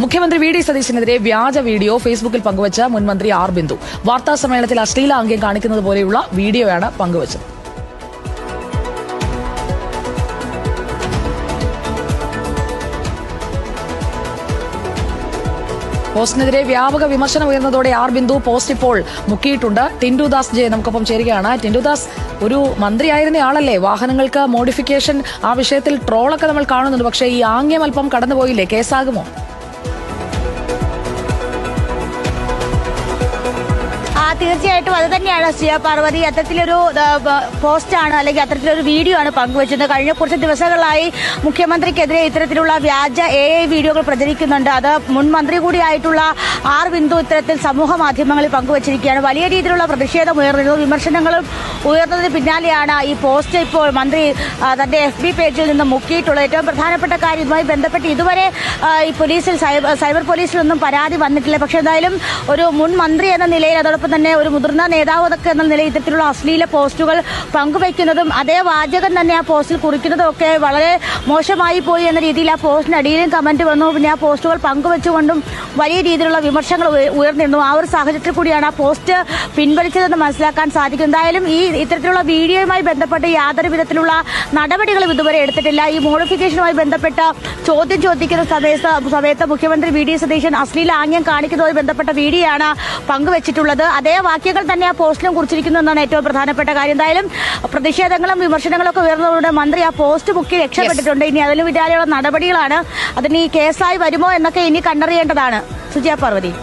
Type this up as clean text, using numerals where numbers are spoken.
മുഖ്യമന്ത്രി V D സതീശനെതിരെ വ്യാജ video ഫേസ്ബുക്കിൽ പങ്കുവച്ച മുൻ മന്ത്രി ആർ ബിന്ദു. വാർത്താ സമ്മേളനത്തിൽ അശ്ലീല ആംഗ്യം കാണിക്കുന്നത് പോലെയുള്ള വീഡിയോയാണ് പങ്കുവച്ചത്. പോസ്റ്റിനെതിരെ വ്യാപക വിമർശനം ഉയർന്നതോടെ ആർ ബിന്ദു പോസ്റ്റ് ഇപ്പോൾ മുക്കിയിട്ടുണ്ട്. ടിൻഡുദാസ് ജെ നമുക്കൊപ്പം ചേരുകയാണ്. ടിൻഡുദാസ്, ഒരു മന്ത്രിയായിരുന്നയാളല്ലേ, വാഹനങ്ങൾക്ക് മോഡിഫിക്കേഷൻ, ആ വിഷയത്തിൽ ട്രോളൊക്കെ നമ്മൾ കാണുന്നുണ്ട്. പക്ഷേ ഈ ആംഗ്യം അല്പം കടന്നുപോയില്ലേ, കേസാകുമോ? തീർച്ചയായിട്ടും അത് തന്നെയാണ് ശ്രീയ പാർവതി. അത്തരത്തിലൊരു പോസ്റ്റാണ് അല്ലെങ്കിൽ അത്തരത്തിലൊരു വീഡിയോ ആണ് പങ്കുവച്ചത്. കഴിഞ്ഞ കുറച്ച് ദിവസങ്ങളായി മുഖ്യമന്ത്രിക്കെതിരെ ഇത്തരത്തിലുള്ള വ്യാജ AI വീഡിയോകൾ പ്രചരിക്കുന്നുണ്ട്. അത് മുൻ മന്ത്രി കൂടിയായിട്ടുള്ള ആർ ബിന്ദു ഇത്തരത്തിൽ സമൂഹ മാധ്യമങ്ങളിൽ പങ്കുവച്ചിരിക്കുകയാണ്. വലിയ രീതിയിലുള്ള പ്രതിഷേധം ഉയർന്നിരുന്നു, വിമർശനങ്ങളും ഉയർന്നതിന് പിന്നാലെയാണ് ഈ പോസ്റ്റ് ഇപ്പോൾ മന്ത്രി തന്റെ FB പേജിൽ നിന്ന് മുക്കിയിട്ടുള്ളത്. ഏറ്റവും പ്രധാനപ്പെട്ട കാര്യം, ഇതുമായി ബന്ധപ്പെട്ട് ഇതുവരെ ഈ പോലീസിൽ സൈബർ പോലീസിലൊന്നും പരാതി വന്നിട്ടില്ല. പക്ഷെ എന്തായാലും ഒരു മുൻ മന്ത്രി എന്ന നിലയിൽ, അതോടൊപ്പം തന്നെ ഒരു മുതിർന്ന നേതാവൊക്കെ എന്ന നിലയിൽ ഇത്തരത്തിലുള്ള അശ്ലീല പോസ്റ്റുകൾ പങ്കുവയ്ക്കുന്നതും അതേ വാചകം തന്നെ ആ പോസ്റ്റിൽ കുറിക്കുന്നതും ഒക്കെ വളരെ മോശമായി പോയി എന്ന രീതിയിൽ ആ പോസ്റ്റിന് അടിയിലും കമന്റ് വന്നു. പിന്നെ ആ പോസ്റ്റുകൾ പങ്കുവെച്ചുകൊണ്ടും വലിയ രീതിയിലുള്ള വിമർശനങ്ങൾ ഉയർന്നിരുന്നു. ആ ഒരു സാഹചര്യത്തിൽ കൂടിയാണ് ആ പോസ്റ്റ് പിൻവലിച്ചതെന്ന് മനസ്സിലാക്കാൻ സാധിക്കും. എന്തായാലും ഈ ഇത്തരത്തിലുള്ള വീഡിയോയുമായി ബന്ധപ്പെട്ട് യാതൊരു വിധത്തിലുള്ള നടപടികളും ഇതുവരെ എടുത്തിട്ടില്ല. ഈ മോഡിഫിക്കേഷനുമായി ബന്ധപ്പെട്ട ചോദ്യം ചോദിക്കുന്ന സമയത്ത് മുഖ്യമന്ത്രി വി ഡി സതീശൻ അശ്ലീല ആംഗ്യം കാണിക്കുന്നതുമായി ബന്ധപ്പെട്ട വീഡിയോ ആണ് പങ്കുവച്ചിട്ടുള്ളത്. അതേ വാക്യങ്ങൾ തന്നെ ആ പോസ്റ്റിലും കുറിച്ചിരിക്കുന്നു എന്നാണ് ഏറ്റവും പ്രധാനപ്പെട്ട കാര്യം. എന്തായാലും പ്രതിഷേധങ്ങളും വിമർശനങ്ങളും ഒക്കെ ഉയർന്നതോടെ മന്ത്രി ആ പോസ്റ്റ് മുക്കി രക്ഷപ്പെട്ടിട്ടുണ്ട്. ഇനി അതിലും വിദ്യാലയമുള്ള നടപടികളാണ്. അതിന് ഈ കേസായി വരുമോ എന്നൊക്കെ ഇനി കണ്ടറിയേണ്ടതാണ്. സുജിയ പാർവതി.